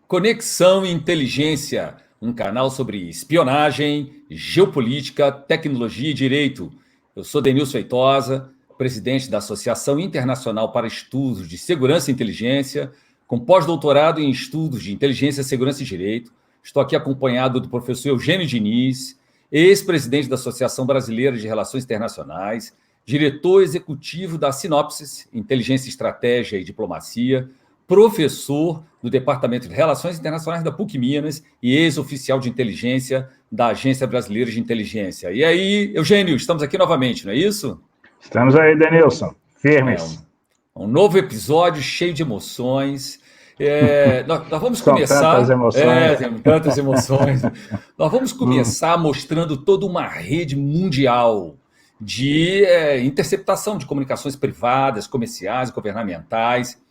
Conexão e Inteligência, um canal sobre espionagem, geopolítica, tecnologia e direito. Eu sou Denilson Feitosa, presidente da Associação Internacional para Estudos de Segurança e Inteligência, com pós-doutorado em Estudos de Inteligência, Segurança e Direito. Estou aqui acompanhado do professor Eugênio Diniz, ex-presidente da Associação Brasileira de Relações Internacionais, diretor executivo da Sinopsis, Inteligência, Estratégia e Diplomacia, professor do Departamento de Relações Internacionais da PUC Minas e ex-oficial de inteligência da Agência Brasileira de Inteligência. E aí, Eugênio, estamos aqui novamente, não é isso? Estamos aí, Denilson, firmes. Um novo episódio cheio de emoções. Nós vamos começar... Tantas emoções. Tantas emoções. Nós vamos começar mostrando toda uma rede mundial de interceptação de comunicações privadas, comerciais e governamentais.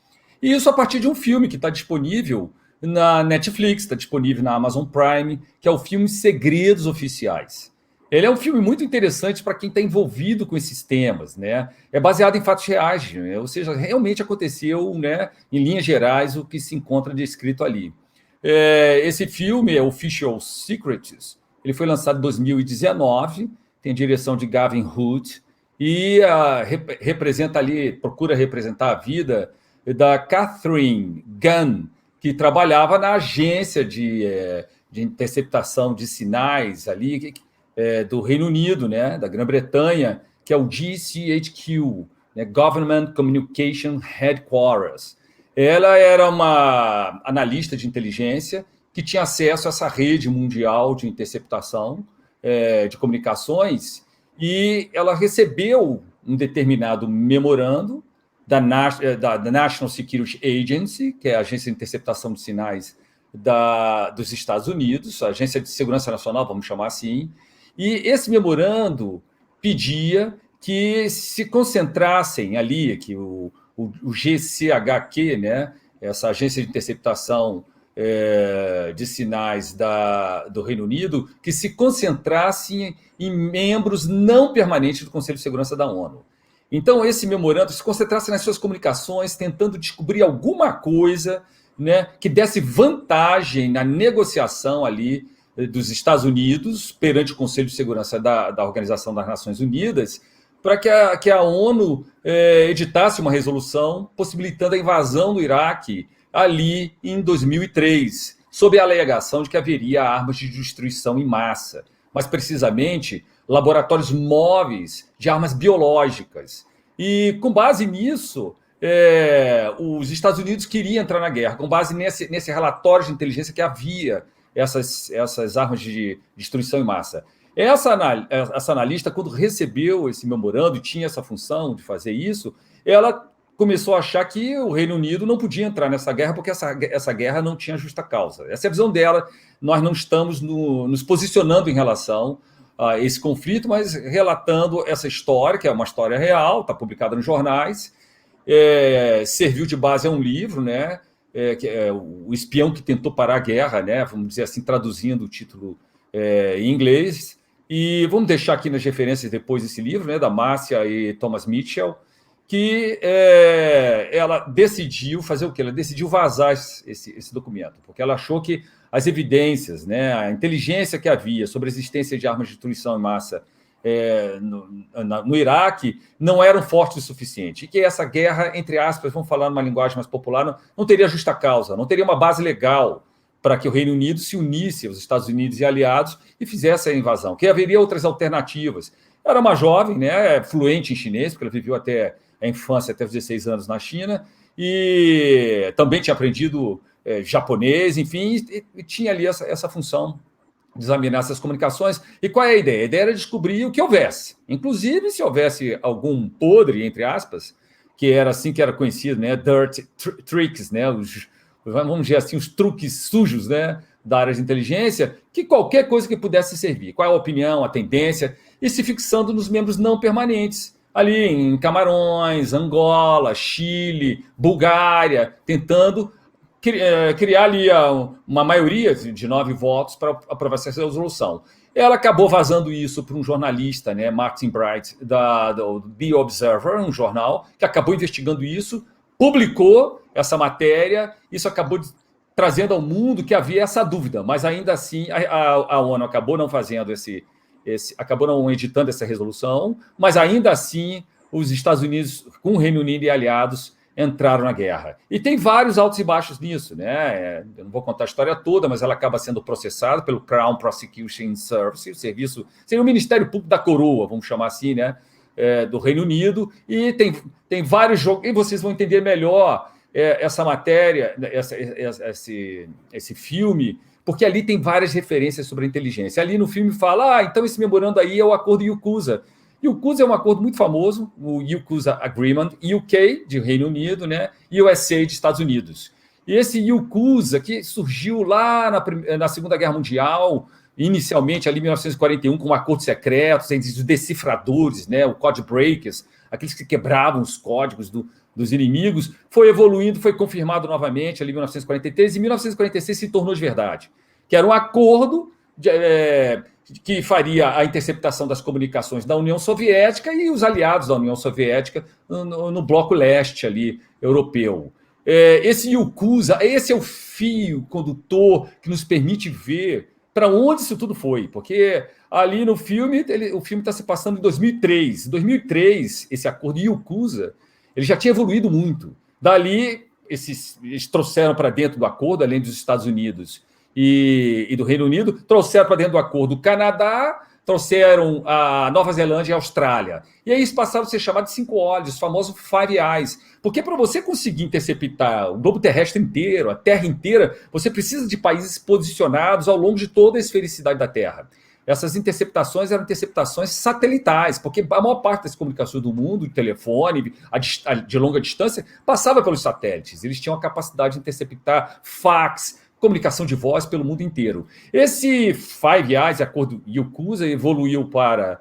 E isso a partir de um filme que está disponível na Netflix, está disponível na Amazon Prime, que é o filme Segredos Oficiais. Ele é um filme muito interessante para quem está envolvido com esses temas, né? É baseado em fatos reais, né? Ou seja, realmente aconteceu, né, em linhas gerais, o que se encontra descrito ali. Esse filme é Official Secrets, ele foi lançado em 2019, tem direção de Gavin Hood, e representa ali, procura representar a vida da Catherine Gunn, que trabalhava na agência de interceptação de sinais ali do Reino Unido, né, da Grã-Bretanha, que é o GCHQ, né, Government Communication Headquarters. Ela era uma analista de inteligência que tinha acesso a essa rede mundial de interceptação de comunicações, e ela recebeu um determinado memorando da National Security Agency, que é a agência de interceptação de sinais dos Estados Unidos, a agência de segurança nacional, vamos chamar assim, e esse memorando pedia que se concentrassem ali, que o GCHQ, né, essa agência de interceptação de sinais do Reino Unido, que se concentrassem em membros não permanentes do Conselho de Segurança da ONU. Então, esse memorando se concentrasse nas suas comunicações, tentando descobrir alguma coisa, né, que desse vantagem na negociação ali dos Estados Unidos perante o Conselho de Segurança da Organização das Nações Unidas, para que a ONU editasse uma resolução possibilitando a invasão do Iraque ali em 2003, sob a alegação de que haveria armas de destruição em massa, mas precisamente laboratórios móveis de armas biológicas. E, com base nisso, os Estados Unidos queriam entrar na guerra, com base nesse relatório de inteligência que havia essas armas de destruição em massa. Essa analista, quando recebeu esse memorando e tinha essa função de fazer isso, ela começou a achar que o Reino Unido não podia entrar nessa guerra porque essa guerra não tinha justa causa. Essa é a visão dela. Nós não estamos nos posicionando em relação a esse conflito, mas relatando essa história, que é uma história real, está publicada nos jornais, serviu de base a um livro, né, que é O Espião que Tentou Parar a Guerra, né, vamos dizer assim, traduzindo o título em inglês, e vamos deixar aqui nas referências depois esse livro, né, da Marcia e Thomas Mitchell, que ela decidiu fazer o quê? Ela decidiu vazar esse documento, porque ela achou que as evidências, né, a inteligência que havia sobre a existência de armas de destruição em massa no Iraque não eram fortes o suficiente, e que essa guerra, entre aspas, vamos falar numa linguagem mais popular, não teria justa causa, não teria uma base legal para que o Reino Unido se unisse aos Estados Unidos e aliados e fizesse a invasão, que haveria outras alternativas. Era uma jovem, né, fluente em chinês, porque ela viveu até a infância, até os 16 anos na China, e também tinha aprendido japonês, enfim, e tinha ali essa função de examinar essas comunicações. E qual é a ideia? A ideia era descobrir o que houvesse. Inclusive, se houvesse algum podre, entre aspas, que era assim que era conhecido, né, dirty tricks, né, vamos dizer assim, os truques sujos, né, da área de inteligência, que qualquer coisa que pudesse servir. Qual é a opinião, a tendência, e se fixando nos membros não permanentes, ali em Camarões, Angola, Chile, Bulgária, tentando criar ali uma maioria de 9 votos para aprovar essa resolução. Ela acabou vazando isso para um jornalista, né, Martin Bright, do The Observer, um jornal, que acabou investigando isso, publicou essa matéria, isso acabou trazendo ao mundo que havia essa dúvida, mas ainda assim a ONU acabou não fazendo acabou não editando essa resolução, mas ainda assim os Estados Unidos, com o Reino Unido e aliados, entraram na guerra. E tem vários altos e baixos nisso, né? Eu não vou contar a história toda, mas ela acaba sendo processada pelo Crown Prosecution Service, o serviço, seria o Ministério Público da Coroa, vamos chamar assim, né? Do Reino Unido, e tem vários jogos, e vocês vão entender melhor essa matéria, esse filme, porque ali tem várias referências sobre a inteligência. Ali no filme fala, então esse memorando aí é o Acordo Yukusa. Yukusa é um acordo muito famoso, o Yukusa Agreement, UK, de Reino Unido, né, e USA, de Estados Unidos. E esse Yukusa, que surgiu lá na Segunda Guerra Mundial, inicialmente ali em 1941, com um acordo secreto, os decifradores, né, o code breakers, aqueles que quebravam os códigos dos inimigos, foi evoluindo, foi confirmado novamente ali em 1943, e em 1946 se tornou de verdade, que era um acordo que faria a interceptação das comunicações da União Soviética e os aliados da União Soviética no bloco leste ali, europeu. Esse Yukusa, esse é o fio condutor que nos permite ver para onde isso tudo foi, porque ali no filme, o filme está se passando em 2003. Em 2003, esse acordo de Yukusa, ele já tinha evoluído muito. Dali, eles trouxeram para dentro do acordo, além dos Estados Unidos e do Reino Unido, trouxeram para dentro do acordo o Canadá, trouxeram a Nova Zelândia e a Austrália. E aí eles passaram a ser chamados de 5 olhos, os famosos Five Eyes. Porque para você conseguir interceptar o globo terrestre inteiro, a Terra inteira, você precisa de países posicionados ao longo de toda a esfericidade da Terra. Essas interceptações eram interceptações satelitais, porque a maior parte das comunicações do mundo, de telefone, de longa distância, passava pelos satélites. Eles tinham a capacidade de interceptar fax, comunicação de voz pelo mundo inteiro. Esse Five Eyes, acordo Yukusa, evoluiu para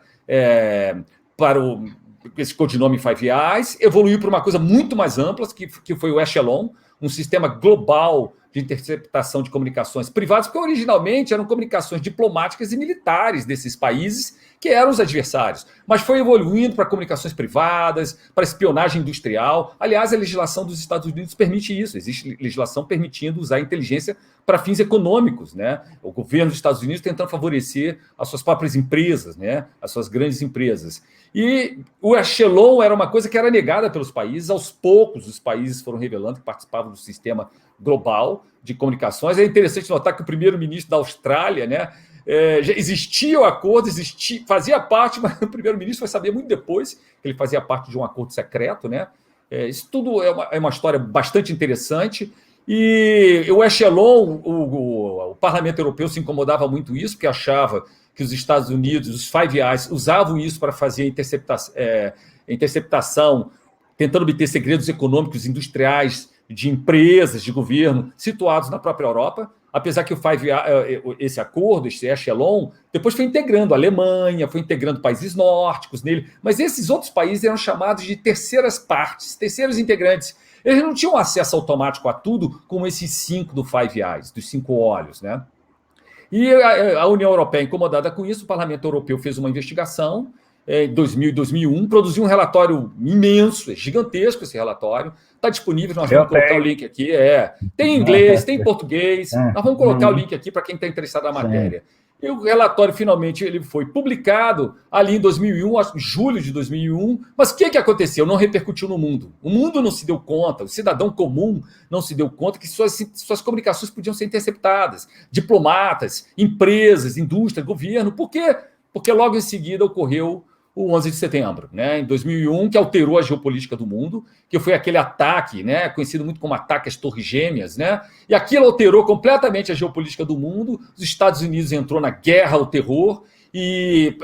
esse codinome Five Eyes, evoluiu para uma coisa muito mais ampla, que foi o Echelon, um sistema global de interceptação de comunicações privadas, porque originalmente eram comunicações diplomáticas e militares desses países que eram os adversários, mas foi evoluindo para comunicações privadas, para espionagem industrial. Aliás, a legislação dos Estados Unidos permite isso, existe legislação permitindo usar a inteligência para fins econômicos, né? O governo dos Estados Unidos tentando favorecer as suas próprias empresas, né? As suas grandes empresas. E o Echelon era uma coisa que era negada pelos países, aos poucos os países foram revelando que participavam do sistema global de comunicações. É interessante notar que o primeiro-ministro da Austrália, né, já existia o acordo, fazia parte, mas o primeiro-ministro foi saber muito depois que ele fazia parte de um acordo secreto, né? Isso tudo é uma história bastante interessante. E o Echelon, o Parlamento Europeu se incomodava muito isso, porque achava que os Estados Unidos, os Five Eyes, usavam isso para fazer interceptação, tentando obter segredos econômicos, industriais, de empresas, de governo, situados na própria Europa, apesar que esse acordo, esse Echelon, depois foi integrando a Alemanha, foi integrando países nórdicos nele, mas esses outros países eram chamados de terceiras partes, terceiros integrantes. Eles não tinham acesso automático a tudo, como esses 5 do Five Eyes, dos 5 olhos, né? E a União Europeia, incomodada com isso, o Parlamento Europeu fez uma investigação em 2000 e 2001, produziu um relatório imenso, gigantesco esse relatório, está disponível, nós vamos colocar o link aqui, tem em inglês, tem em português, nós vamos colocar o link aqui para quem está interessado na matéria. E o relatório, finalmente, ele foi publicado ali em 2001, julho de 2001, mas o que aconteceu? Não repercutiu no mundo. O mundo não se deu conta, o cidadão comum não se deu conta que suas comunicações podiam ser interceptadas. Diplomatas, empresas, indústria, governo. Por quê? Porque logo em seguida ocorreu o 11 de setembro, né, em 2001, que alterou a geopolítica do mundo, que foi aquele ataque, né, conhecido muito como ataque às Torres Gêmeas, né, e aquilo alterou completamente a geopolítica do mundo. Os Estados Unidos entrou na guerra ao terror e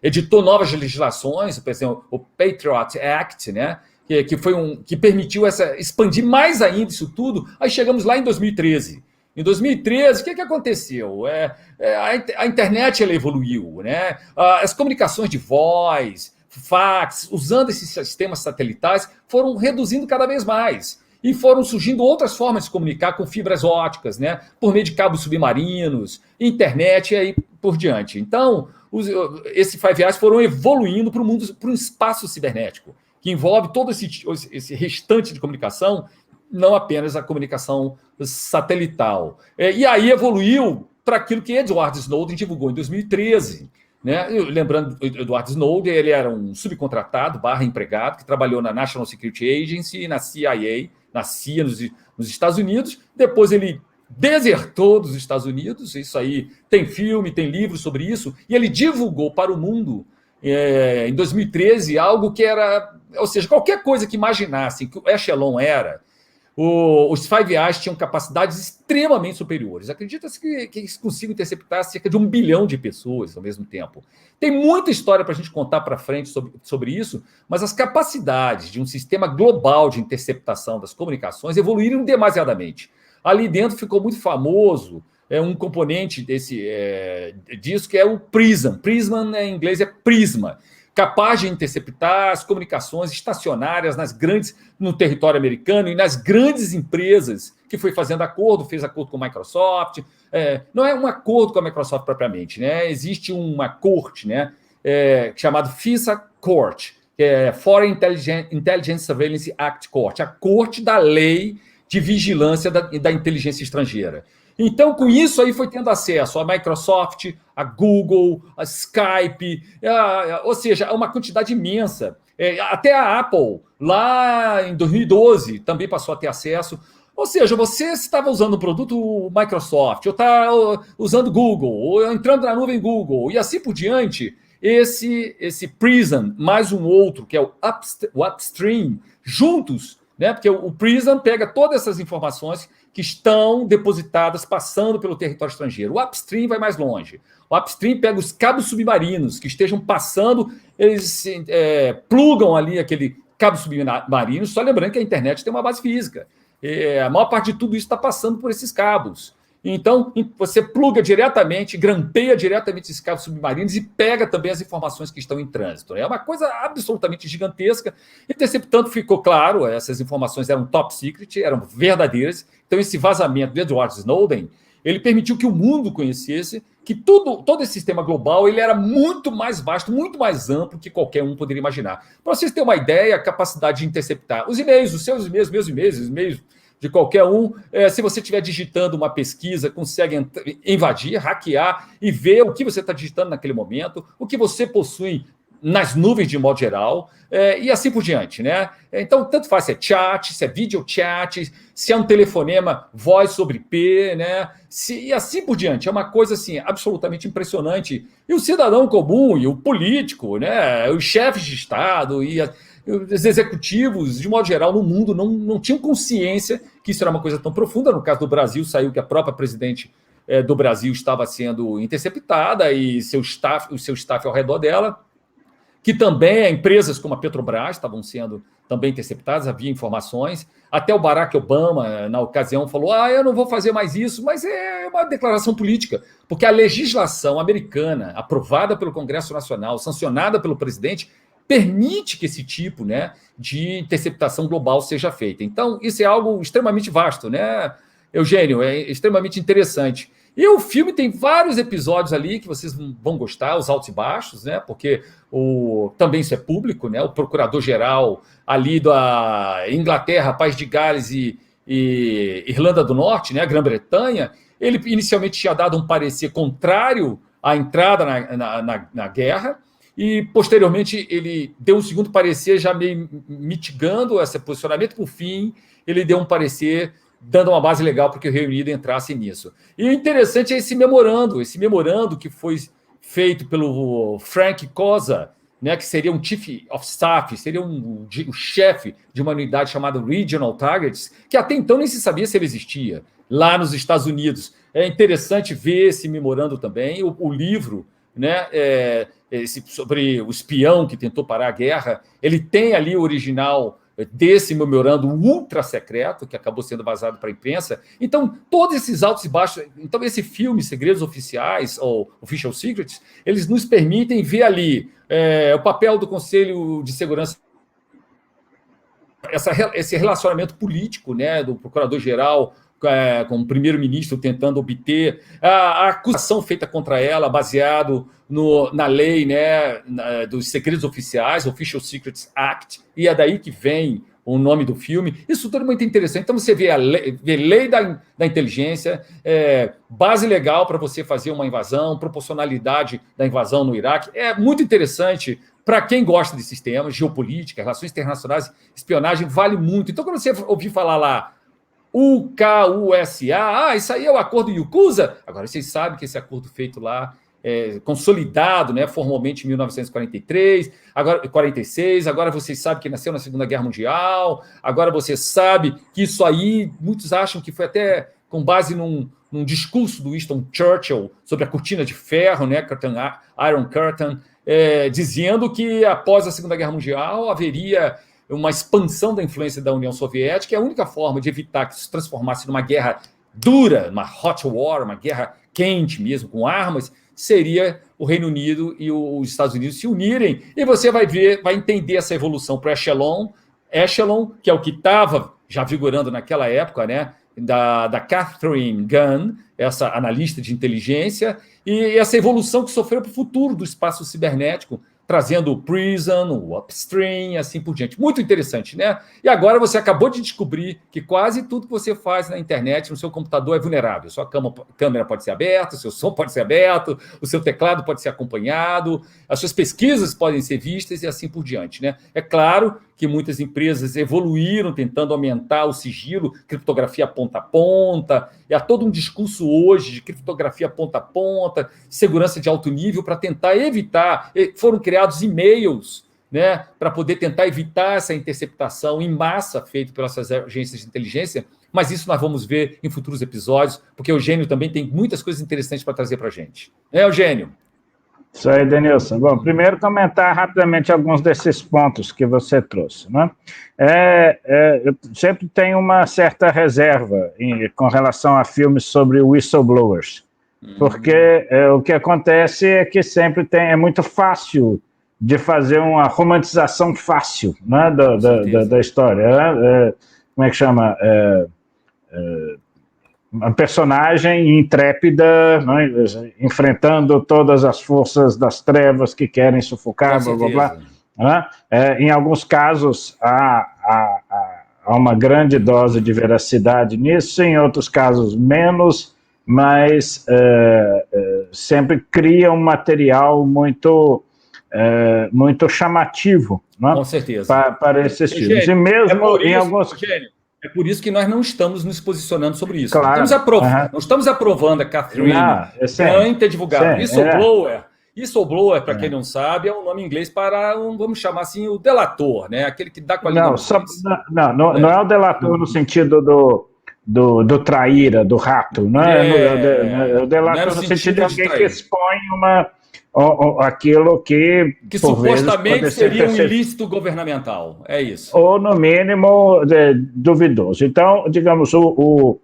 editou novas legislações, por exemplo, o Patriot Act, né, que permitiu expandir mais ainda isso tudo. Aí chegamos lá em 2013. Em 2013, o que aconteceu? A internet ela evoluiu, né? As comunicações de voz, fax, usando esses sistemas satelitais, foram reduzindo cada vez mais. E foram surgindo outras formas de se comunicar com fibras óticas, né? Por meio de cabos submarinos, internet e aí por diante. Então, esses Five Eyes foram evoluindo para o mundo, para um espaço cibernético, que envolve todo esse restante de comunicação não apenas a comunicação satelital. E aí evoluiu para aquilo que Edward Snowden divulgou em 2013. Né? Lembrando, Edward Snowden ele era um subcontratado, empregado, que trabalhou na National Security Agency, na CIA, na CIA nos Estados Unidos. Depois ele desertou dos Estados Unidos, isso aí tem filme, tem livro sobre isso, e ele divulgou para o mundo, em 2013, algo que era, ou seja, qualquer coisa que imaginassem que o Echelon era, os Five Eyes tinham capacidades extremamente superiores. Acredita-se que eles consigam interceptar cerca de 1 bilhão de pessoas ao mesmo tempo. Tem muita história para a gente contar para frente sobre isso, mas as capacidades de um sistema global de interceptação das comunicações evoluíram demasiadamente. Ali dentro ficou muito famoso um componente disso, que é o PRISM. PRISM, em inglês, é prisma, capaz de interceptar as comunicações estacionárias no território americano e nas grandes empresas que foi fazendo fez acordo com a Microsoft. Não é um acordo com a Microsoft propriamente, né? Existe uma corte, né, chamada FISA Court, que é Foreign Intelligence Surveillance Act Court, a corte da lei de vigilância da inteligência estrangeira. Então, com isso aí foi tendo acesso a Microsoft, a Google, a Skype, ou seja, uma quantidade imensa. Até a Apple, lá em 2012, também passou a ter acesso. Ou seja, você estava usando o produto Microsoft, ou está usando Google, ou entrando na nuvem Google, e assim por diante, esse Prism, mais um outro, que é o Upstream, juntos, né? Porque o PRISM pega todas essas informações que estão depositadas passando pelo território estrangeiro. O Upstream vai mais longe. O Upstream pega os cabos submarinos que estejam passando, eles plugam ali aquele cabo submarino, só lembrando que a internet tem uma base física. A maior parte de tudo isso está passando por esses cabos. Então, você pluga diretamente, grampeia diretamente esses cabos submarinos e pega também as informações que estão em trânsito. É uma coisa absolutamente gigantesca. Interceptando, ficou claro, essas informações eram top secret, eram verdadeiras. Então, esse vazamento de Edward Snowden, ele permitiu que o mundo conhecesse que todo esse sistema global ele era muito mais vasto, muito mais amplo que qualquer um poderia imaginar. Para vocês terem uma ideia, a capacidade de interceptar os e-mails, os seus e-mails, meus e-mails, os e-mails de qualquer um, se você estiver digitando uma pesquisa, consegue invadir, hackear e ver o que você está digitando naquele momento, o que você possui nas nuvens de modo geral, e assim por diante, né? Então, tanto faz se é chat, se é video chat, se é um telefonema voz sobre IP, né? E assim por diante. É uma coisa assim, absolutamente impressionante. E o cidadão comum, e o político, né? Os chefes de Estado e os executivos, de modo geral, no mundo, não tinham consciência que isso era uma coisa tão profunda. No caso do Brasil, saiu que a própria presidente do Brasil estava sendo interceptada e o seu staff ao redor dela, que também empresas como a Petrobras estavam sendo também interceptadas, havia informações. Até o Barack Obama, na ocasião, falou: eu não vou fazer mais isso, mas é uma declaração política, porque a legislação americana, aprovada pelo Congresso Nacional, sancionada pelo presidente, permite que esse tipo, né, de interceptação global seja feita. Então, isso é algo extremamente vasto, né, Eugênio? É extremamente interessante. E o filme tem vários episódios ali que vocês vão gostar, os altos e baixos, né? Porque também isso é público, né? O procurador-geral ali da Inglaterra, País de Gales e Irlanda do Norte, né? Grã-Bretanha, ele inicialmente tinha dado um parecer contrário à entrada na guerra, e posteriormente ele deu um segundo parecer já meio mitigando esse posicionamento. Por fim, ele deu um parecer dando uma base legal para que o Reino Unido entrasse nisso. E o interessante é esse memorando que foi feito pelo Frank Cosa, né, que seria um Chief of Staff, seria o chefe de uma unidade chamada Regional Targets, que até então nem se sabia se ele existia, lá nos Estados Unidos. É interessante ver esse memorando também, o livro, né, sobre o espião que tentou parar a guerra, ele tem ali o original desse memorando ultra secreto, que acabou sendo vazado para a imprensa. Então, todos esses altos e baixos... Então, esse filme, Segredos Oficiais, ou Official Secrets, eles nos permitem ver ali o papel do Conselho de Segurança, esse relacionamento político, né, do procurador-geral com o primeiro-ministro tentando obter a acusação feita contra ela, baseado na lei, né, dos segredos oficiais, Official Secrets Act, e é daí que vem o nome do filme. Isso tudo é muito interessante. Então você vê lei da inteligência, base legal para você fazer uma invasão, proporcionalidade da invasão no Iraque. É muito interessante para quem gosta desses temas, geopolítica, relações internacionais, espionagem, vale muito. Então, quando você ouvir falar lá UKUSA, isso aí é o acordo Yakuza. Agora, vocês sabem que esse acordo feito lá consolidado, né, formalmente em 1943, agora 46, agora vocês sabem que nasceu na Segunda Guerra Mundial, agora você sabe que isso aí, muitos acham que foi até com base num discurso do Winston Churchill sobre a cortina de ferro, né, Iron Curtain, dizendo que após a Segunda Guerra Mundial haveria uma expansão da influência da União Soviética, e a única forma de evitar que isso se transformasse numa guerra dura, uma hot war, uma guerra quente mesmo, com armas, seria o Reino Unido e os Estados Unidos se unirem, e você vai entender essa evolução para o Echelon, que é o que estava já vigorando naquela época, né, da Catherine Gunn, essa analista de inteligência, e essa evolução que sofreu para o futuro do espaço cibernético, trazendo o Prison, o Upstream, assim por diante. Muito interessante, né? E agora você acabou de descobrir que quase tudo que você faz na internet, no seu computador, é vulnerável. Sua câmera pode ser aberta, o seu som pode ser aberto, o seu teclado pode ser acompanhado, as suas pesquisas podem ser vistas e assim por diante, né? É claro que muitas empresas evoluíram tentando aumentar o sigilo, criptografia ponta a ponta, e há todo um discurso hoje de criptografia ponta a ponta, segurança de alto nível para tentar evitar. Foram criados e-mails, né, para poder tentar evitar essa interceptação em massa feita pelas agências de inteligência, mas isso nós vamos ver em futuros episódios, porque o Eugênio também tem muitas coisas interessantes para trazer para a gente. Eugênio? Isso aí, Denilson. Bom, primeiro comentar rapidamente alguns desses pontos que você trouxe, né? Eu sempre tenho uma certa reserva com relação a filmes sobre whistleblowers, porque o que acontece é que sempre é muito fácil de fazer uma romantização fácil, né, da história. Como é que chama? Uma personagem intrépida, né, enfrentando todas as forças das trevas que querem sufocar, blá, blá, blá. Né? Em alguns casos, há uma grande dose de veracidade nisso, em outros casos, menos, mas sempre cria um material muito chamativo, né? Com certeza. Para esses filmes. E mesmo em alguns... É por isso que nós não estamos nos posicionando sobre isso. Claro. Não estamos aprovando a Catherine Gunn ter divulgado. Whistleblower, para quem não sabe, é um nome em inglês para, vamos chamar assim, o delator, né? Aquele que dá qualidade. Não é o delator no sentido do traíra, do rato. Não é o delator no sentido de alguém que expõe aquilo que supostamente seria um ilícito governamental, é isso. Ou, no mínimo, duvidoso. Então, digamos, o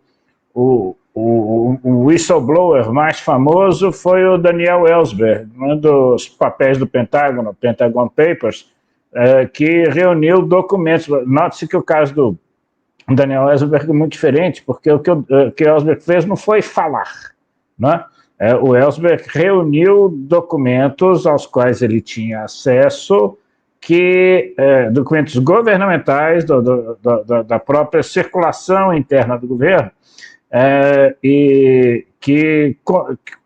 whistleblower mais famoso foi o Daniel Ellsberg, um dos papéis do Pentágono, Pentagon Papers, que reuniu documentos. Note-se que o caso do Daniel Ellsberg é muito diferente, porque o que Ellsberg fez não foi falar, né? O Ellsberg reuniu documentos aos quais ele tinha acesso, documentos governamentais da própria circulação interna do governo,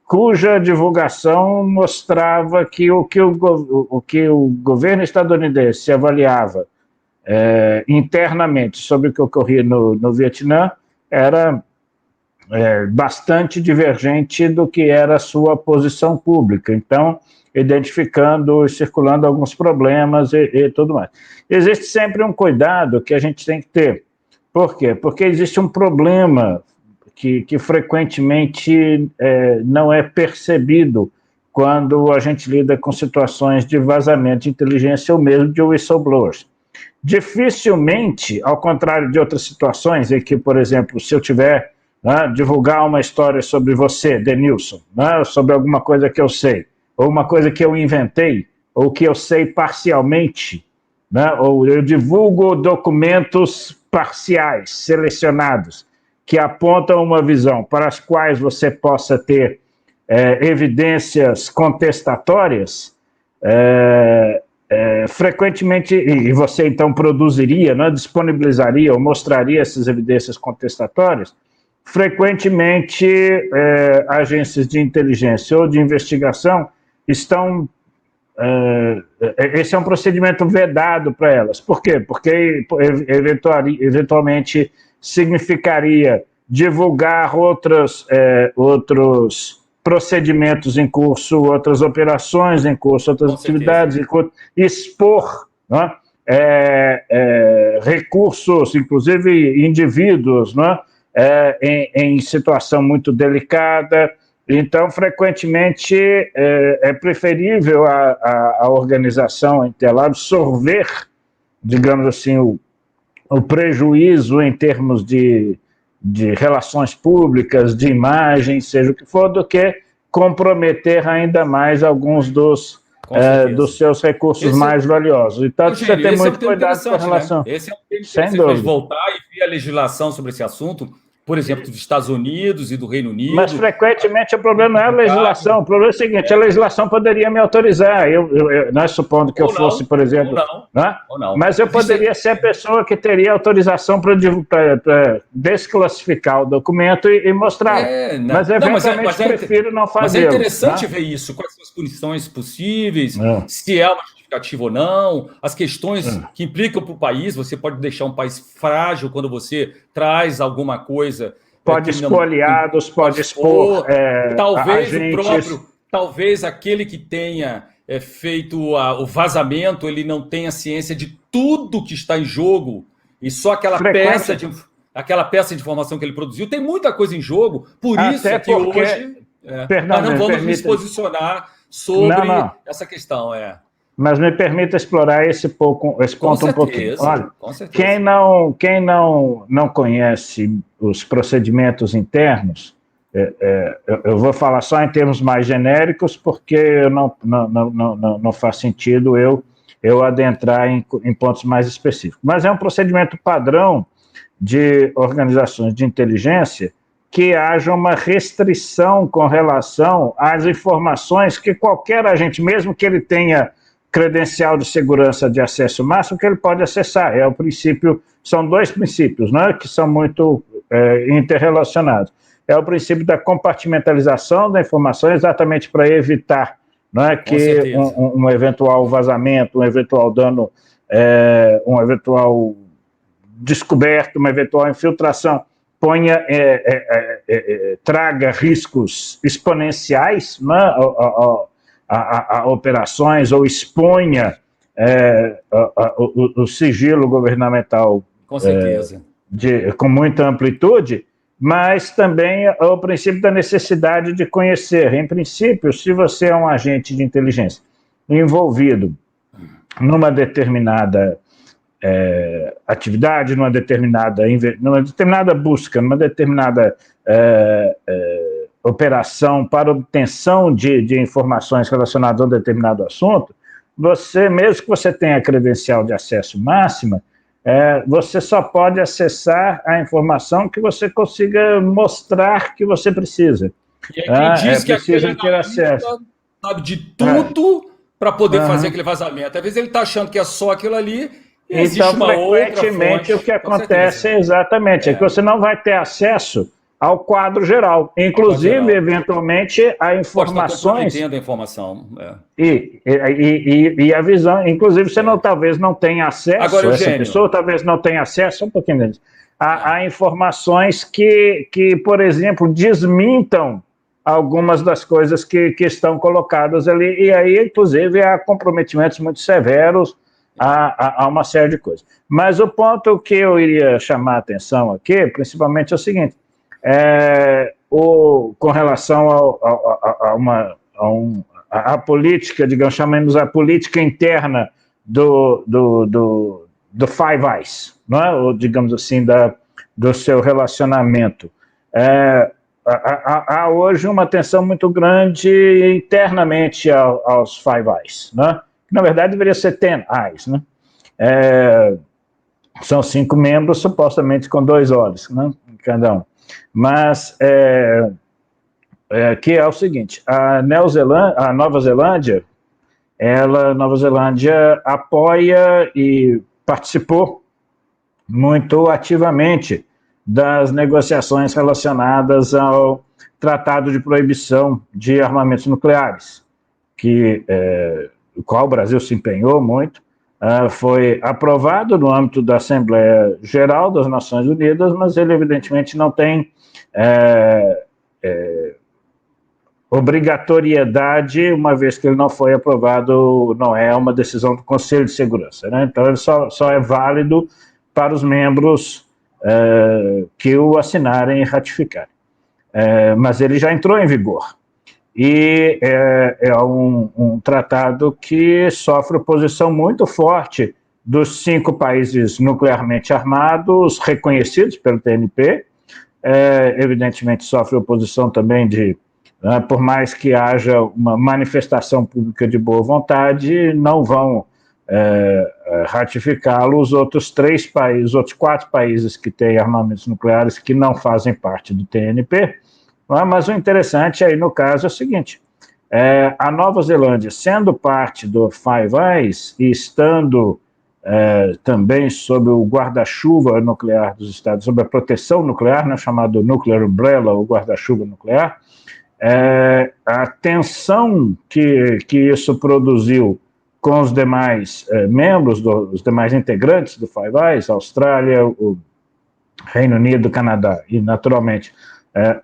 cuja divulgação mostrava que o que o governo estadunidense avaliava internamente sobre o que ocorria no Vietnã era bastante divergente do que era a sua posição pública. Então, identificando e circulando alguns problemas e tudo mais. Existe sempre um cuidado que a gente tem que ter. Por quê? Porque existe um problema que frequentemente não é percebido quando a gente lida com situações de vazamento de inteligência ou mesmo de whistleblowers. Dificilmente, ao contrário de outras situações em que, por exemplo, se eu tiver divulgar uma história sobre você, Denilson, sobre alguma coisa que eu sei, ou uma coisa que eu inventei, ou que eu sei parcialmente, ou eu divulgo documentos parciais, selecionados, que apontam uma visão para as quais você possa ter evidências contestatórias, frequentemente, e você então produziria, né, disponibilizaria ou mostraria essas evidências contestatórias, frequentemente agências de inteligência ou de investigação estão... esse é um procedimento vedado para elas. Por quê? Porque eventualmente significaria divulgar outros procedimentos em curso, outras operações em curso, outras atividades em curso, expor, né, recursos, inclusive indivíduos, né, em situação muito delicada. Então, frequentemente, é preferível a organização ela absorver, digamos assim, o prejuízo em termos de relações públicas, de imagem, seja o que for, do que comprometer ainda mais alguns dos seus recursos mais valiosos. Então, você tem muito cuidado com a relação. Né? Esse é um tema interessante para a gente voltar e ver a legislação sobre esse assunto, por exemplo, dos Estados Unidos e do Reino Unido. Mas, frequentemente, o problema não é a legislação. O problema é o seguinte, a legislação poderia me autorizar. Nós supondo que eu fosse, por exemplo... Ou não. Mas eu poderia ser a pessoa que teria autorização para desclassificar o documento e mostrar. Mas, eventualmente, prefiro não fazer. Mas é interessante ver isso. Quais são as punições possíveis, se é uma justificativa ou não, as questões que implicam para o país. Você pode deixar um país frágil quando você traz alguma coisa. Pode espoliados, pode expor talvez agentes. Talvez aquele que tenha feito o vazamento, ele não tenha ciência de tudo que está em jogo, e só aquela peça de informação que ele produziu. Tem muita coisa em jogo, por isso é que hoje... nós não vamos nos posicionar sobre essa questão. Mas me permita explorar esse ponto um pouquinho. Olha, quem não conhece os procedimentos internos, eu vou falar só em termos mais genéricos, porque não faz sentido eu adentrar em pontos mais específicos. Mas é um procedimento padrão de organizações de inteligência que haja uma restrição com relação às informações que qualquer agente, mesmo que ele tenha credencial de segurança de acesso máximo, que ele pode acessar. São dois princípios, né, que são muito interrelacionados. É o princípio da compartimentalização da informação, exatamente para evitar, né, que um eventual vazamento, um eventual dano, um eventual descoberto, uma eventual infiltração traga riscos exponenciais, né, a operações, ou exponha o sigilo governamental com muita amplitude, mas também o princípio da necessidade de conhecer. Em princípio, se você é um agente de inteligência envolvido numa determinada atividade, numa determinada busca, numa determinada operação para obtenção de informações relacionadas a um determinado assunto, mesmo que você tenha credencial de acesso máxima, você só pode acessar a informação que você consiga mostrar que você precisa. E aí quem diz que aquele ter acesso, sabe de tudo para poder fazer aquele vazamento. Às vezes ele está achando que é só aquilo ali, e existe uma outra fonte. O que acontece é que você não vai ter acesso ao quadro geral, inclusive, eventualmente, a informações... Entendo a informação. E a visão, inclusive, você talvez não tenha acesso, essa pessoa talvez não tenha acesso, um pouquinho disso, a informações que, por exemplo, desmintam algumas das coisas que estão colocadas ali, e aí, inclusive, há comprometimentos muito severos a uma série de coisas. Mas o ponto que eu iria chamar a atenção aqui, principalmente, é o seguinte: com relação a política, digamos, chamemos a política interna do Five Eyes, não é? Ou, digamos assim, do seu relacionamento. Há hoje uma tensão muito grande internamente aos Five Eyes, né? Na verdade, deveria ser 10 Eyes, né? São 5 membros, supostamente com 2 olhos, né? Cada um. Mas que é o seguinte: a Nova Zelândia, Nova Zelândia apoia e participou muito ativamente das negociações relacionadas ao Tratado de Proibição de Armamentos Nucleares, o qual o Brasil se empenhou muito. Foi aprovado no âmbito da Assembleia Geral das Nações Unidas, mas ele evidentemente não tem obrigatoriedade, uma vez que ele não foi aprovado, não é uma decisão do Conselho de Segurança, né? Então ele só é válido para os membros que o assinarem e ratificarem. Mas ele já entrou em vigor. E é um tratado que sofre oposição muito forte dos 5 países nuclearmente armados, reconhecidos pelo TNP. Evidentemente sofre oposição também por mais que haja uma manifestação pública de boa vontade, não vão ratificá-lo os outros 3 países, os outros 4 países que têm armamentos nucleares que não fazem parte do TNP. Mas o interessante aí, no caso, é o seguinte: a Nova Zelândia, sendo parte do Five Eyes e estando também sob o guarda-chuva nuclear dos Estados, sob a proteção nuclear, né, chamado Nuclear Umbrella, o guarda-chuva nuclear, a tensão que isso produziu com os demais membros, os demais integrantes do Five Eyes, Austrália, o Reino Unido, Canadá e, naturalmente,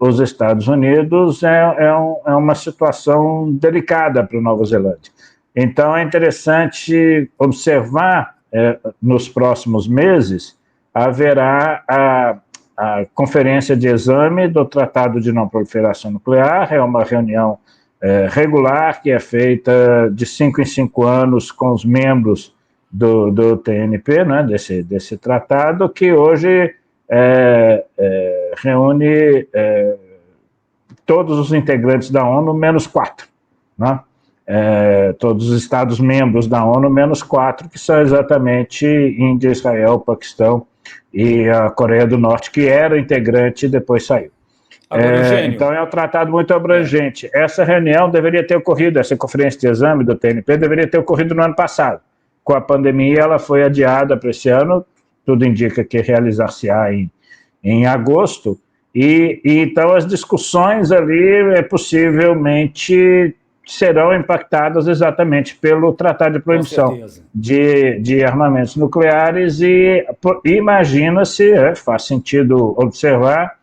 os Estados Unidos, é uma situação delicada para a Nova Zelândia. Então, é interessante observar, nos próximos meses, haverá a Conferência de Exame do Tratado de Não Proliferação Nuclear. É uma reunião regular que é feita de 5 em 5 anos com os membros do TNP, né, desse tratado, que hoje reúne todos os integrantes da ONU, menos 4, né? Todos os Estados-membros da ONU, menos 4, que são exatamente Índia, Israel, Paquistão e a Coreia do Norte, que era integrante e depois saiu. Então é um tratado muito abrangente. Essa reunião deveria ter ocorrido, essa conferência de exame do TNP deveria ter ocorrido no ano passado. Com a pandemia, ela foi adiada para esse ano, tudo indica que realizar-se-á em agosto, e então as discussões ali possivelmente serão impactadas exatamente pelo Tratado de Proibição de Armamentos Nucleares, e imagina-se, faz sentido observar,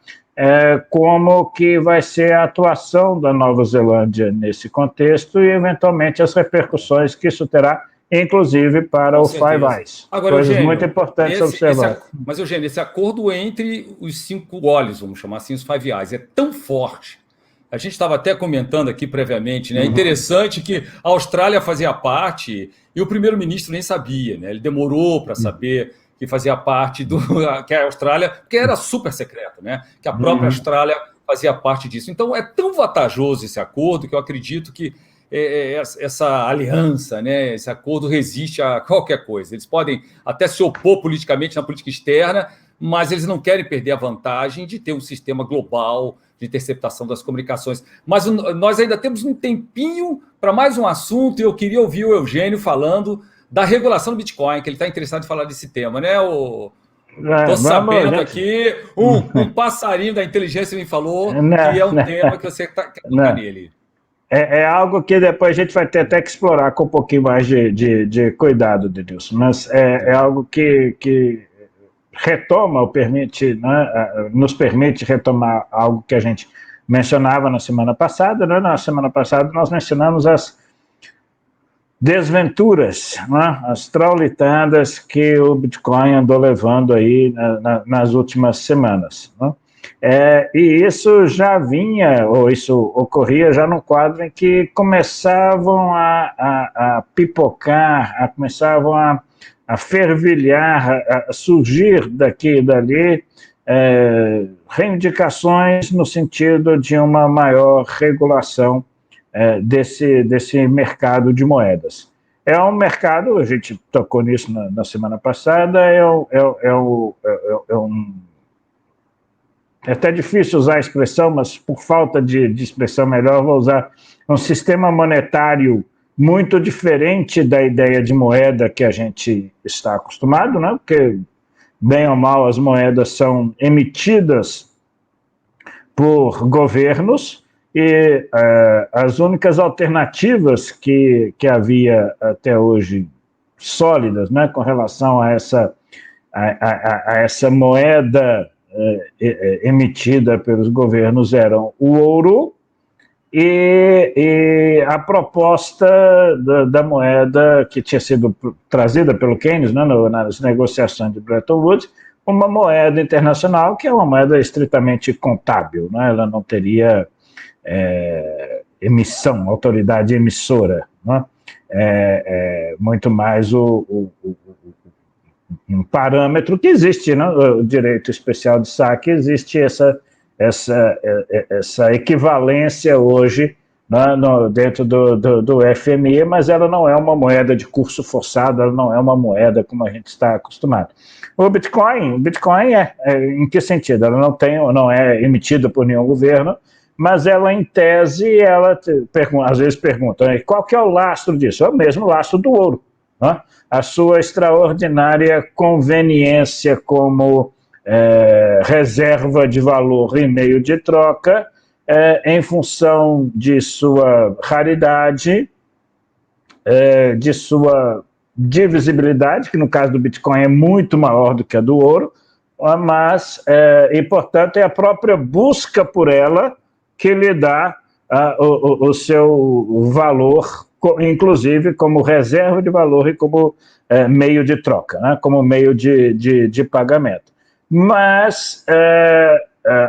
como que vai ser a atuação da Nova Zelândia nesse contexto e, eventualmente, as repercussões que isso terá, inclusive para o Five Eyes. Agora, coisas Eugênio, muito importantes a observar. Mas, Eugênio, esse acordo entre os 5 olhos, vamos chamar assim, os Five Eyes, é tão forte. A gente estava até comentando aqui previamente, né? É interessante que a Austrália fazia parte e o primeiro-ministro nem sabia, né? Ele demorou para saber que fazia parte que a Austrália, porque era super secreto, né? Que a própria Austrália fazia parte disso. Então é tão vantajoso esse acordo que eu acredito que essa aliança, né? Esse acordo resiste a qualquer coisa. Eles podem até se opor politicamente na política externa, mas eles não querem perder a vantagem de ter um sistema global de interceptação das comunicações. Mas nós ainda temos um tempinho para mais um assunto, e eu queria ouvir o Eugênio falando da regulação do Bitcoin, que ele está interessado em falar desse tema, né? Estou sabendo aqui, um passarinho da inteligência me falou que é um tema que você quer tocar nele. É algo que depois a gente vai ter até que explorar com um pouquinho mais de cuidado, Denilson, mas é algo que retoma ou permite, né, nos permite retomar algo que a gente mencionava na semana passada, né? Na semana passada nós mencionamos as desventuras, né, as traulitadas que o Bitcoin andou levando aí nas últimas semanas, né? E isso já vinha, ou isso ocorria já num quadro em que começavam a pipocar, começavam a fervilhar, a surgir daqui e dali reivindicações no sentido de uma maior regulação desse mercado de moedas. É um mercado, a gente tocou nisso na semana passada, é até difícil usar a expressão, mas por falta de expressão melhor, vou usar um sistema monetário muito diferente da ideia de moeda que a gente está acostumado, né? Porque, bem ou mal, as moedas são emitidas por governos e as únicas alternativas que havia até hoje sólidas, né, com relação a essa moeda emitida pelos governos eram o ouro e a proposta da moeda que tinha sido trazida pelo Keynes, né, nas negociações de Bretton Woods, uma moeda internacional que é uma moeda estritamente contábil, né, ela não teria emissão, autoridade emissora, né, muito mais um parâmetro que existe, né, o direito especial de saque, existe essa equivalência hoje, né, dentro do FMI, mas ela não é uma moeda de curso forçado, ela não é uma moeda como a gente está acostumado. O Bitcoin em que sentido? Ela não é emitida por nenhum governo, mas ela, em tese, às vezes pergunta, qual que é o lastro disso? É o mesmo lastro do ouro, né? A sua extraordinária conveniência como reserva de valor e meio de troca, em função de sua raridade, de sua divisibilidade, que no caso do Bitcoin é muito maior do que a do ouro, mas, e portanto, é a própria busca por ela que lhe dá o seu valor, inclusive como reserva de valor e como meio de troca, né, como meio de pagamento. Mas,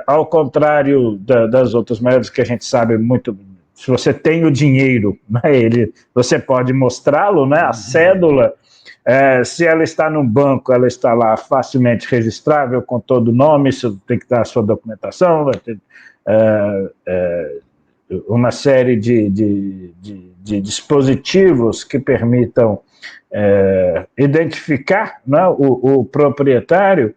ao contrário das outras moedas que a gente sabe muito, se você tem o dinheiro, né, você pode mostrá-lo, né, a cédula, se ela está no banco, ela está lá facilmente registrável com todo o nome, você tem que dar a sua documentação, vai ter uma série de dispositivos que permitam identificar, né, o proprietário.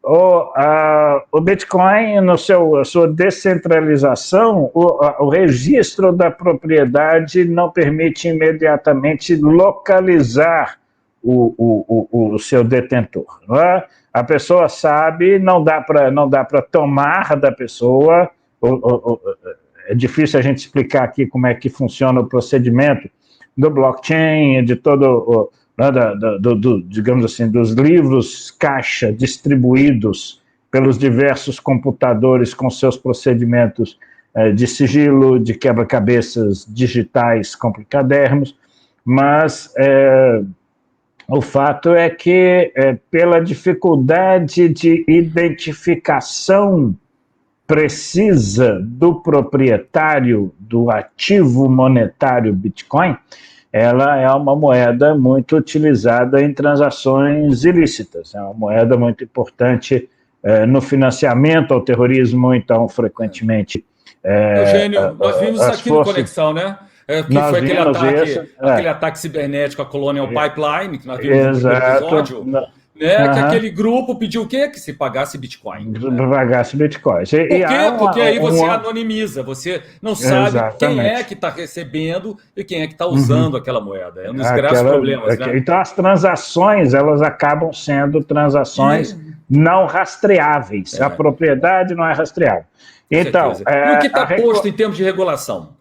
O Bitcoin, a sua descentralização, o registro da propriedade não permite imediatamente localizar o seu detentor. Não é? A pessoa sabe, não dá para tomar da pessoa. É difícil a gente explicar aqui como é que funciona o procedimento do blockchain, de todo digamos assim, dos livros caixa distribuídos pelos diversos computadores com seus procedimentos de sigilo, de quebra-cabeças digitais complicadérrimos, mas o fato é que, pela dificuldade de identificação precisa do proprietário do ativo monetário Bitcoin, ela é uma moeda muito utilizada em transações ilícitas, é uma moeda muito importante no financiamento ao terrorismo, então, frequentemente... Eugênio, nós vimos isso aqui no Conexão, né? Que foi aquele ataque cibernético à Colonial Pipeline, que nós vimos no primeiro episódio, né? Que aquele grupo pediu o quê? Que se pagasse Bitcoin. Pagasse Bitcoin. Por quê? Porque aí você anonimiza, você não sabe quem é que está recebendo e quem é que está usando aquela moeda. É um dos graves problemas, né? Então, as transações, elas acabam sendo transações não rastreáveis. A propriedade não é rastreável. Então, e o que está posto em termos de regulação?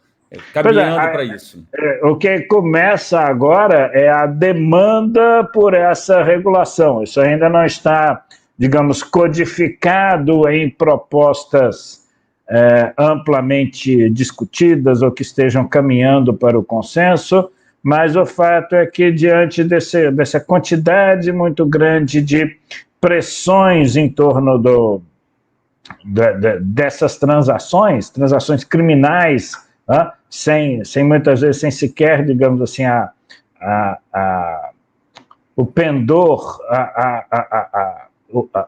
Caminhando para isso. O que começa agora é a demanda por essa regulação. Isso ainda não está, digamos, codificado em propostas amplamente discutidas ou que estejam caminhando para o consenso, mas o fato é que, diante dessa quantidade muito grande de pressões em torno dessas transações criminais, sem muitas vezes, sem sequer, digamos assim, o pendor,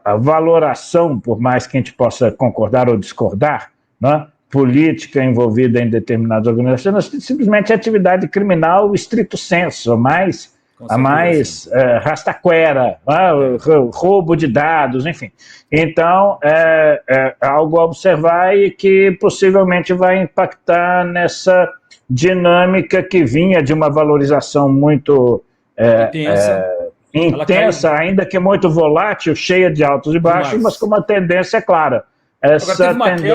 a valoração, por mais que a gente possa concordar ou discordar, né, política envolvida em determinadas organizações, simplesmente atividade criminal estrito sensu, a mais rastaquera, roubo de dados, enfim. Então, é algo a observar e que possivelmente vai impactar nessa dinâmica que vinha de uma valorização muito intensa, ainda que muito volátil, cheia de altos e baixos, mas com uma tendência clara. Agora teve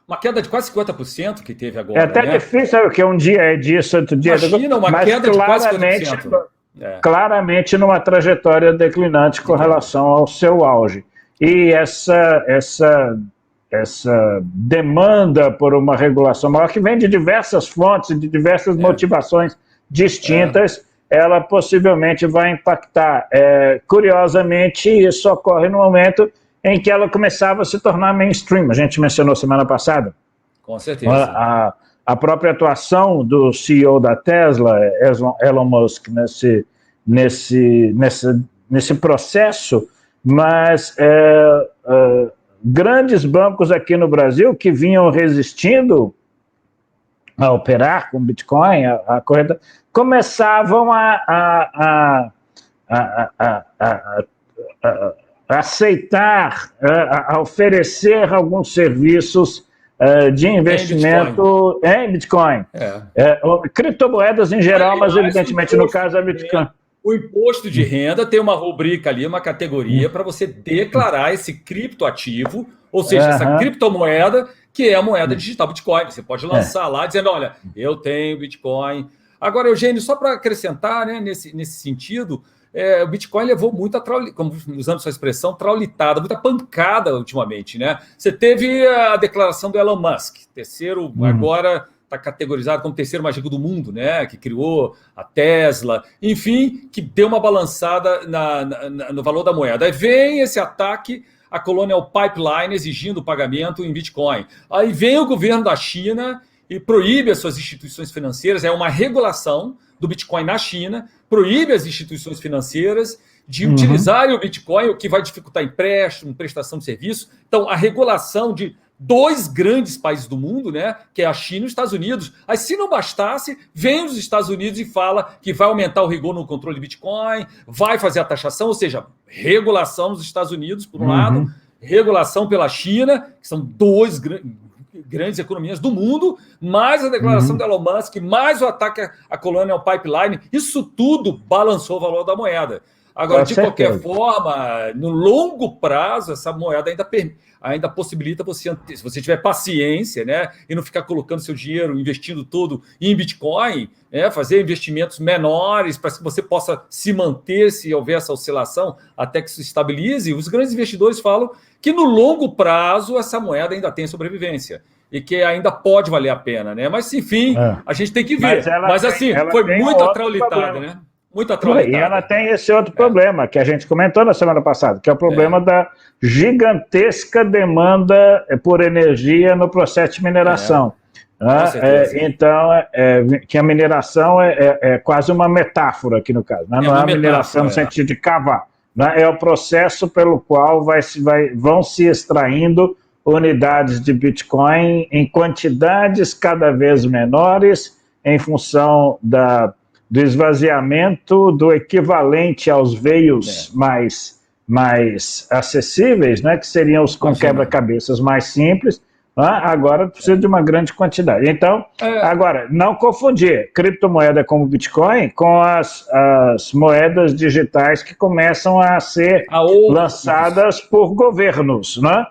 uma queda de quase 50% que teve agora. É até difícil, sabe, que um dia é disso, outro dia é China, uma queda de quase 50%. Claramente numa trajetória declinante com relação ao seu auge. E essa demanda por uma regulação maior, que vem de diversas fontes, de diversas motivações distintas, ela possivelmente vai impactar. Curiosamente, isso ocorre no momento em que ela começava a se tornar mainstream. A gente mencionou semana passada. Com certeza. A própria atuação do CEO da Tesla, Elon Musk, nesse processo, mas grandes bancos aqui no Brasil que vinham resistindo a operar com Bitcoin, a correta, começavam a aceitar, a oferecer alguns serviços de investimento em Bitcoin. Criptomoedas em geral, mas evidentemente no caso é Bitcoin. O imposto de renda tem uma rubrica ali, uma categoria para você declarar esse criptoativo, ou seja, essa criptomoeda, que é a moeda digital Bitcoin. Você pode lançar lá dizendo, olha, eu tenho Bitcoin. Agora, Eugênio, só para acrescentar, né, nesse sentido, o Bitcoin levou muita, como usando sua expressão, traulitada, muita pancada ultimamente, né? Você teve a declaração do Elon Musk, terceiro, agora está categorizado como terceiro mais rico do mundo, né? Que criou a Tesla, enfim, que deu uma balançada no valor da moeda. Aí vem esse ataque à Colonial Pipeline exigindo o pagamento em Bitcoin. Aí vem o governo da China e proíbe as suas instituições financeiras, é uma regulação do Bitcoin na China, proíbe as instituições financeiras de utilizarem o Bitcoin, o que vai dificultar empréstimo, prestação de serviço. Então, a regulação de dois grandes países do mundo, né, que é a China e os Estados Unidos. Aí, se não bastasse, vem os Estados Unidos e fala que vai aumentar o rigor no controle de Bitcoin, vai fazer a taxação, ou seja, regulação nos Estados Unidos, por um lado, regulação pela China, que são dois grandes economias do mundo, mais a declaração do Elon Musk, mais o ataque à Colonial Pipeline, isso tudo balançou o valor da moeda. Agora, de qualquer forma, no longo prazo, essa moeda ainda possibilita você, se você tiver paciência, né, e não ficar colocando seu dinheiro, investindo todo em Bitcoin, fazer investimentos menores para que você possa se manter se houver essa oscilação até que se estabilize. Os grandes investidores falam que no longo prazo essa moeda ainda tem sobrevivência e que ainda pode valer a pena, né? Mas, enfim, a gente tem que ver. Mas assim, foi muito atraulitada, né? Muito atraulitada. E ela tem esse outro problema que a gente comentou na semana passada, que é o problema da gigantesca demanda por energia no processo de mineração. Então, que a mineração é quase uma metáfora aqui no caso. Né? Não é a mineração no sentido de cavar. Né? É o processo pelo qual vão se extraindo unidades de Bitcoin em quantidades cada vez menores em função do esvaziamento do equivalente aos veios mais acessíveis, né, que seriam os com quebra-cabeças mais simples, agora precisa de uma grande quantidade. Então, agora, não confundir criptomoeda como Bitcoin com as moedas digitais que começam a ser lançadas por governos, né?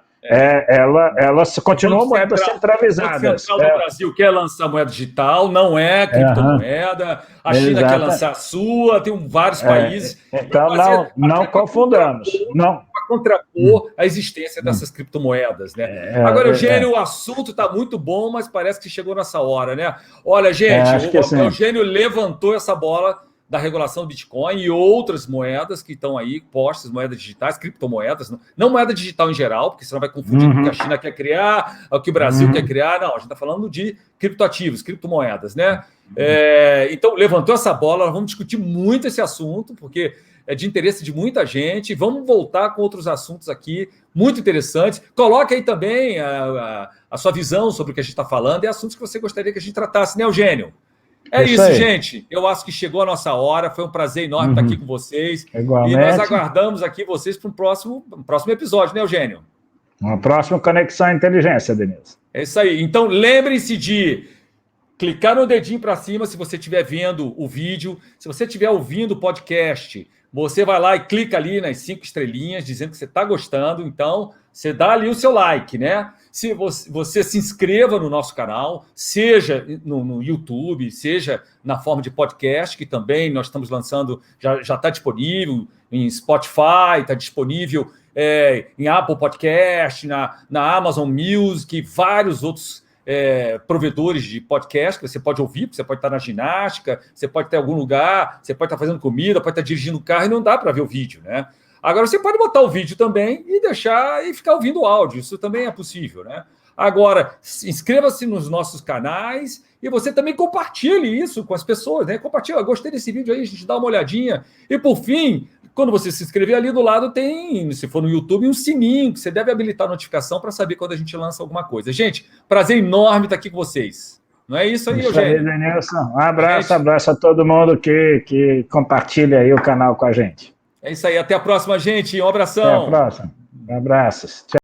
Elas continuam moedas centralizadas. O Central do Brasil quer lançar moeda digital, não é criptomoeda. A China quer lançar a sua, tem vários países. Então, não confundamos. Não. Para contrapor a existência dessas criptomoedas, né? Agora, Eugênio, o assunto está muito bom, mas parece que chegou nessa hora, né? Olha, gente, o Eugênio levantou essa bola da regulação do Bitcoin e outras moedas que estão aí postas, moedas digitais, criptomoedas, não moeda digital em geral, porque senão vai confundir com o que a China quer criar, o que o Brasil quer criar. Não, a gente está falando de criptoativos, criptomoedas, né? Então, levantou essa bola, nós vamos discutir muito esse assunto, porque é de interesse de muita gente. Vamos voltar com outros assuntos aqui, muito interessantes. Coloque aí também a sua visão sobre o que a gente está falando e assuntos que você gostaria que a gente tratasse, né, Eugênio? É isso, gente. Eu acho que chegou a nossa hora. Foi um prazer enorme estar aqui com vocês. Igualmente. E nós aguardamos aqui vocês para um próximo episódio, né, Eugênio? Uma próxima Conexão Inteligência, Denise. É isso aí. Então, lembrem-se de clicar no dedinho para cima se você estiver vendo o vídeo. Se você estiver ouvindo o podcast, você vai lá e clica ali nas 5 estrelinhas, dizendo que você está gostando. Então, você dá ali o seu like, né? Se você se inscreva no nosso canal, seja no YouTube, seja na forma de podcast, que também nós estamos lançando, já está disponível em Spotify, está disponível em Apple Podcast, na Amazon Music, vários outros provedores de podcast que você pode ouvir, você pode estar na ginástica, você pode estar em algum lugar, você pode estar fazendo comida, pode estar dirigindo o carro e não dá para ver o vídeo, né? Agora, você pode botar o vídeo também e deixar e ficar ouvindo o áudio, isso também é possível, né? Agora, inscreva-se nos nossos canais e você também compartilhe isso com as pessoas, né? Compartilha, gostei desse vídeo aí, a gente dá uma olhadinha. E por fim, quando você se inscrever ali do lado tem, se for no YouTube, um sininho, que você deve habilitar a notificação para saber quando a gente lança alguma coisa. Gente, prazer enorme estar aqui com vocês. Não é isso aí, Eugênio? Isso aí, Denilson. Um abraço a todo mundo que compartilha aí o canal com a gente. É isso aí, até a próxima, gente. Um abração. Até a próxima. Abraços. Tchau.